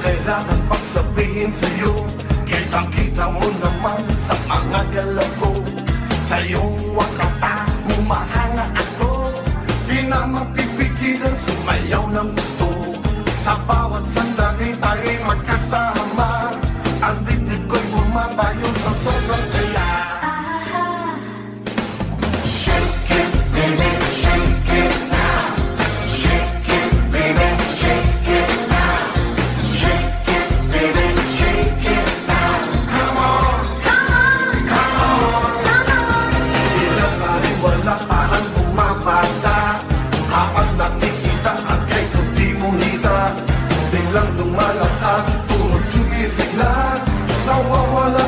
kailangan pang sabihin sa'yo. Kitang-kita mo naman sa mga galaw ko. Sa iyong wakata, humahanga ako. Di na mapipigilan, sumayaw ng gusto. Sa bawat sandali tayo'y magkasama. Ang dibdib ko'y bumabayo sa sobrang saya. Shake it, baby, shake it now. Shake it, baby, shake it now. Shake it, baby, shake it now. Come on, come on, come on, come on. Di na pariwala, parang bumabata. Kapag nakikita ang kay di mo hita, biglang lumalakas, tuhod sumisigla. Nawawala